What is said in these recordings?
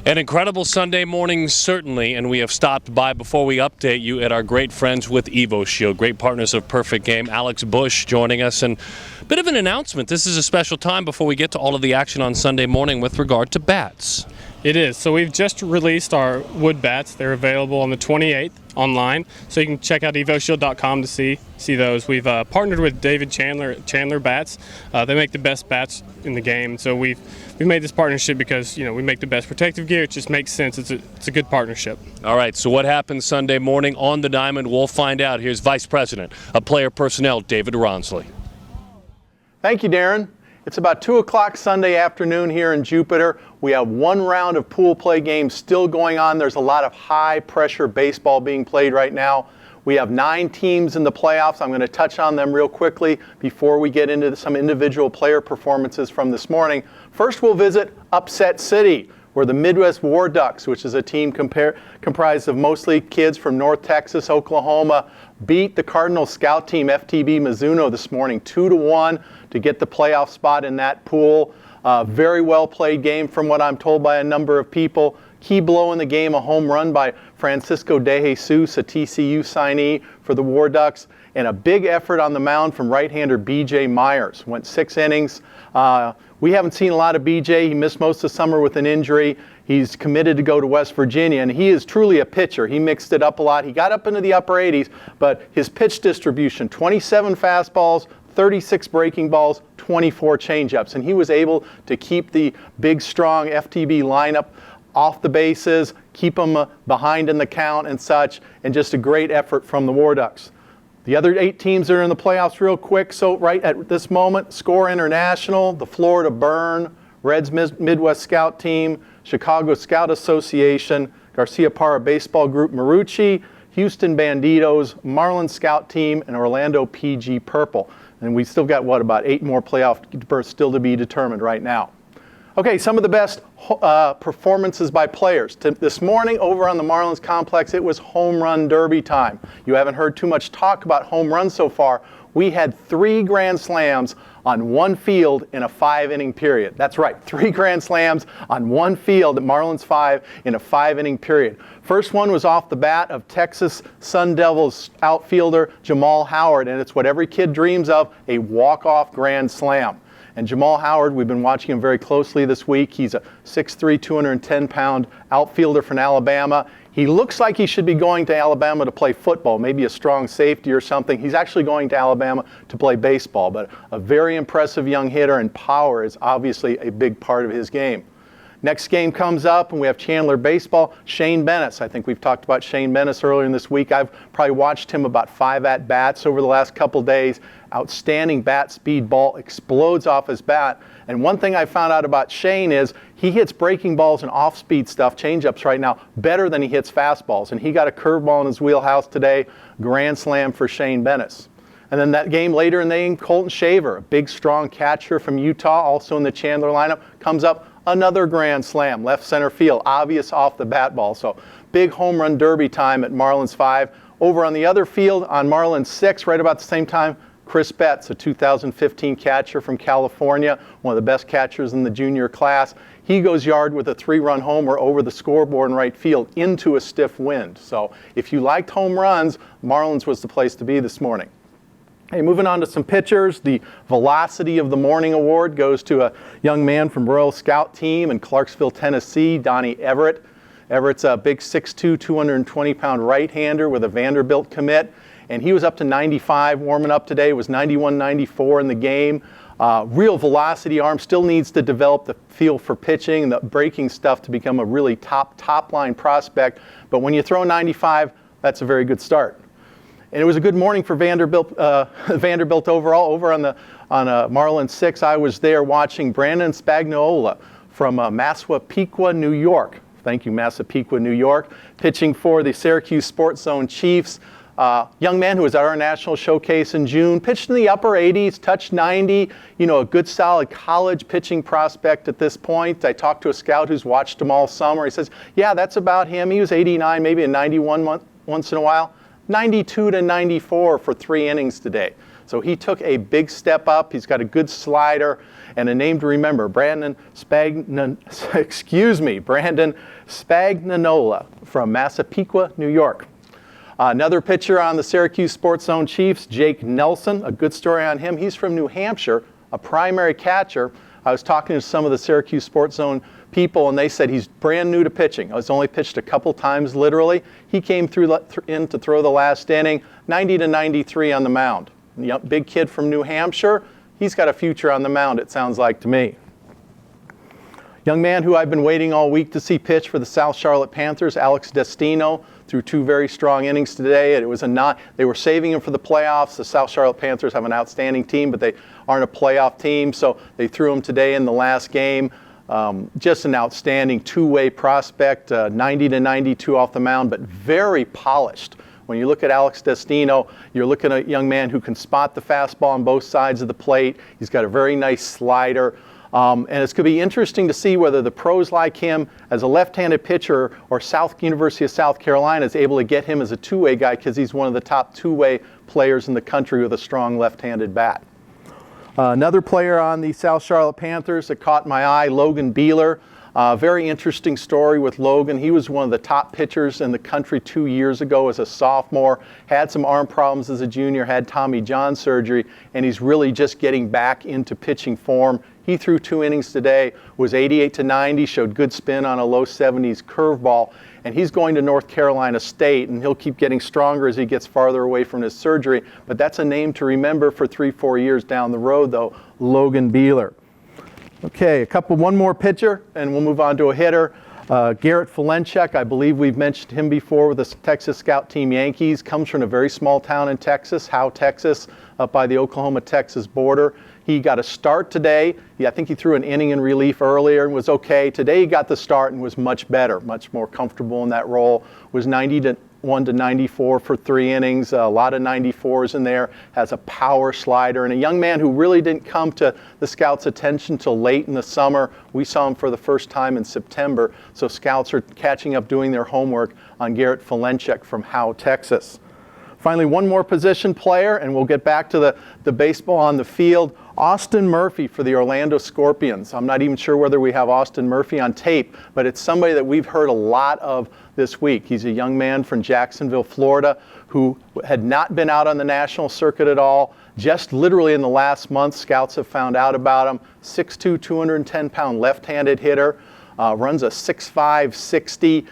An incredible Sunday morning, certainly, and we have stopped by before we update you at our great friends with EvoShield, great partners of Perfect Game. Alex Bush joining us, and a bit of an announcement. This is a special time before we get to all of the action on Sunday morning with regard to bats. It is. So we've just released our wood bats. They're available on the 28th online, so you can check out evoshield.com to see those. We've partnered with David Chandler at Chandler Bats. They make the best bats in the game. So we've made this partnership because we make the best protective gear. It just makes sense. It's a good partnership. All right. So what happens Sunday morning on the diamond? We'll find out. Here's Vice President of Player Personnel, David Ronsley. Thank you, Darren. It's about 2 o'clock Sunday afternoon here in Jupiter. We have one round of pool play games still going on. There's a lot of high-pressure baseball being played right now. We have 9 teams in the playoffs. I'm going to touch on them real quickly before we get into some individual player performances from this morning. First, we'll visit Upset City, where the Midwest War Ducks, which is a team comprised of mostly kids from North Texas, Oklahoma, beat the Cardinal Scout team, FTB Mizuno, this morning 2-1 to get the playoff spot in that pool. Very well played game from what I'm told by a number of people. Key blow in the game, a home run by Francisco De Jesus, a TCU signee for the War Ducks, and a big effort on the mound from right-hander B.J. Myers. Went 6 innings. We haven't seen a lot of B.J. He missed most of summer with an injury. He's committed to go to West Virginia, and he is truly a pitcher. He mixed it up a lot. He got up into the upper 80s, but his pitch distribution, 27 fastballs, 36 breaking balls, 24 changeups, and he was able to keep the big, strong FTB lineup off the bases, keep them behind in the count and such, and just a great effort from the War Ducks. The other 8 teams that are in the playoffs real quick, so right at this moment, Score International, the Florida Burn, Reds Midwest Scout Team, Chicago Scout Association, Garcia Parra Baseball Group Marucci, Houston Banditos, Marlins Scout Team, and Orlando PG Purple. And we still got, about 8 more playoff berths still to be determined right now. Okay, some of the best performances by players. This morning over on the Marlins complex, it was home run derby time. You haven't heard too much talk about home runs so far. We had 3 grand slams on one field in a 5-inning period. That's right, 3 grand slams on one field at Marlins 5 in a 5-inning period. First one was off the bat of Texas Sun Devils outfielder Jamal Howard, and it's what every kid dreams of, a walk-off grand slam. And Jamal Howard, we've been watching him very closely this week. He's a 6'3", 210-pound outfielder from Alabama. He looks like he should be going to Alabama to play football, maybe a strong safety or something. He's actually going to Alabama to play baseball, but a very impressive young hitter, and power is obviously a big part of his game. Next game comes up, and we have Chandler Baseball. Shane Bennis. I think we've talked about Shane Bennis earlier in this week. I've probably watched him about 5 at-bats over the last couple days. Outstanding bat speed, ball explodes off his bat. And one thing I found out about Shane is he hits breaking balls and off-speed stuff, changeups right now, better than he hits fastballs. And he got a curveball in his wheelhouse today. Grand slam for Shane Bennis. And then that game later in the game, Colton Shaver, a big, strong catcher from Utah, also in the Chandler lineup, comes up. Another grand slam, left center field, obvious off the bat ball. So big home run derby time at Marlins 5. Over on the other field on Marlins 6, right about the same time, Chris Betts, a 2015 catcher from California, one of the best catchers in the junior class. He goes yard with a 3-run homer over the scoreboard in right field into a stiff wind. So if you liked home runs, Marlins was the place to be this morning. Hey, moving on to some pitchers, the Velocity of the Morning Award goes to a young man from Royal Scout Team in Clarksville, Tennessee, Donnie Everett. Everett's a big 6'2", 220-pound right-hander with a Vanderbilt commit, and he was up to 95 warming up today. It was 91, 94 in the game. Real velocity arm, still needs to develop the feel for pitching and the breaking stuff to become a really top-line prospect, but when you throw 95, that's a very good start. And it was a good morning for Vanderbilt overall. Over on Marlins 6, I was there watching Brandon Spagnuolo from Massapequa, New York. Thank you, Massapequa, New York. Pitching for the Syracuse Sports Zone Chiefs. Young man who was at our national showcase in June. Pitched in the upper 80s, touched 90. A good solid college pitching prospect at this point. I talked to a scout who's watched him all summer. He says, yeah, that's about him. He was 89, maybe a 91 once in a while. 92 to 94 for 3 innings today. So he took a big step up. He's got a good slider and a name to remember, Brandon Spagnanola from Massapequa, New York. Another pitcher on the Syracuse Sports Zone Chiefs, Jake Nelson. A good story on him. He's from New Hampshire, a primary catcher. I was talking to some of the Syracuse Sports Zone people, and they said he's brand new to pitching. He's only pitched a couple times, literally. He came in to throw the last inning, 90 to 93 on the mound. Big kid from New Hampshire. He's got a future on the mound, it sounds like to me. Young man who I've been waiting all week to see pitch for the South Charlotte Panthers, Alex Destino, threw 2 very strong innings today. They were saving him for the playoffs. The South Charlotte Panthers have an outstanding team, but they aren't a playoff team, so they threw him today in the last game. Just an outstanding two-way prospect, 90 to 92 off the mound, but very polished. When you look at Alex Destino, you're looking at a young man who can spot the fastball on both sides of the plate. He's got a very nice slider. And it's going to be interesting to see whether the pros like him as a left-handed pitcher or University of South Carolina is able to get him as a two-way guy, because he's one of the top two-way players in the country with a strong left-handed bat. Another player on the South Charlotte Panthers that caught my eye, Logan Beeler. Very interesting story with Logan. He was one of the top pitchers in the country 2 years ago as a sophomore, had some arm problems as a junior, had Tommy John surgery, and he's really just getting back into pitching form. He threw 2 innings today, was 88 to 90, showed good spin on a low 70s curveball, and he's going to North Carolina State, and he'll keep getting stronger as he gets farther away from his surgery. But that's a name to remember for 3-4 years down the road, though, Logan Beeler. Okay, one more pitcher, and we'll move on to a hitter. Garrett Felenchek, I believe we've mentioned him before with the Texas Scout Team Yankees, comes from a very small town in Texas, Howe, Texas, up by the Oklahoma-Texas border. He got a start today. I think he threw an inning in relief earlier and was okay. Today he got the start and was much better, much more comfortable in that role. Was 91 to 94 for 3 innings, a lot of 94s in there, has a power slider, and a young man who really didn't come to the Scouts' attention till late in the summer. We saw him for the first time in September, so Scouts are catching up doing their homework on Garrett Felenchek from Howe, Texas. Finally, one more position player, and we'll get back to the baseball on the field. Austin Murphy for the Orlando Scorpions. I'm not even sure whether we have Austin Murphy on tape, but it's somebody that we've heard a lot of this week. He's a young man from Jacksonville, Florida, who had not been out on the national circuit at all. Just literally in the last month, Scouts have found out about him. 6'2", 210-pound left-handed hitter, runs a 6'5", 60.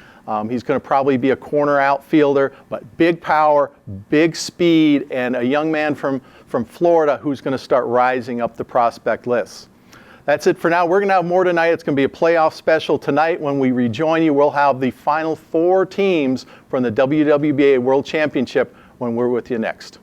He's going to probably be a corner outfielder, but big power, big speed, and a young man from Florida who's going to start rising up the prospect list. That's it for now. We're going to have more tonight. It's going to be a playoff special tonight. When we rejoin you, we'll have the final 4 teams from the WWBA World Championship when we're with you next.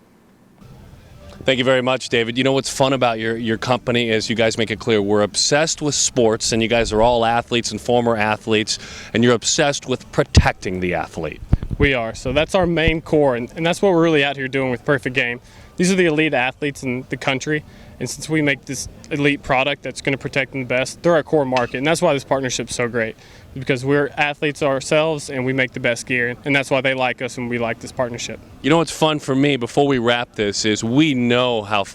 Thank you very much, David. You know what's fun about your company is you guys make it clear we're obsessed with sports, and you guys are all athletes and former athletes, and you're obsessed with protecting the athlete. We are. So that's our main core, and that's what we're really out here doing with Perfect Game. These are the elite athletes in the country, and since we make this elite product that's going to protect them the best, they're our core market, and that's why this partnership's so great, because we're athletes ourselves and we make the best gear, and that's why they like us and we like this partnership. You know what's fun for me before we wrap this is we know how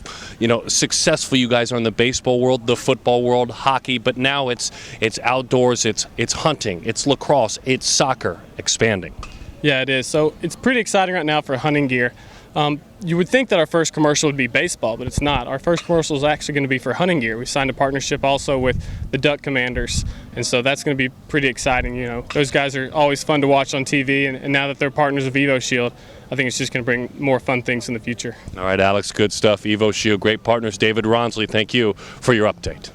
successful you guys are in the baseball world, the football world, hockey, but now it's outdoors, it's hunting, it's lacrosse, it's soccer, expanding. Yeah, it is. So it's pretty exciting right now for hunting gear. You would think that our first commercial would be baseball, but it's not. Our first commercial is actually going to be for hunting gear. We signed a partnership also with the Duck Commanders, and so that's going to be pretty exciting. Those guys are always fun to watch on TV, and now that they're partners of EvoShield, I think it's just going to bring more fun things in the future. All right, Alex, good stuff. EvoShield, great partners. David Ronsley, thank you for your update.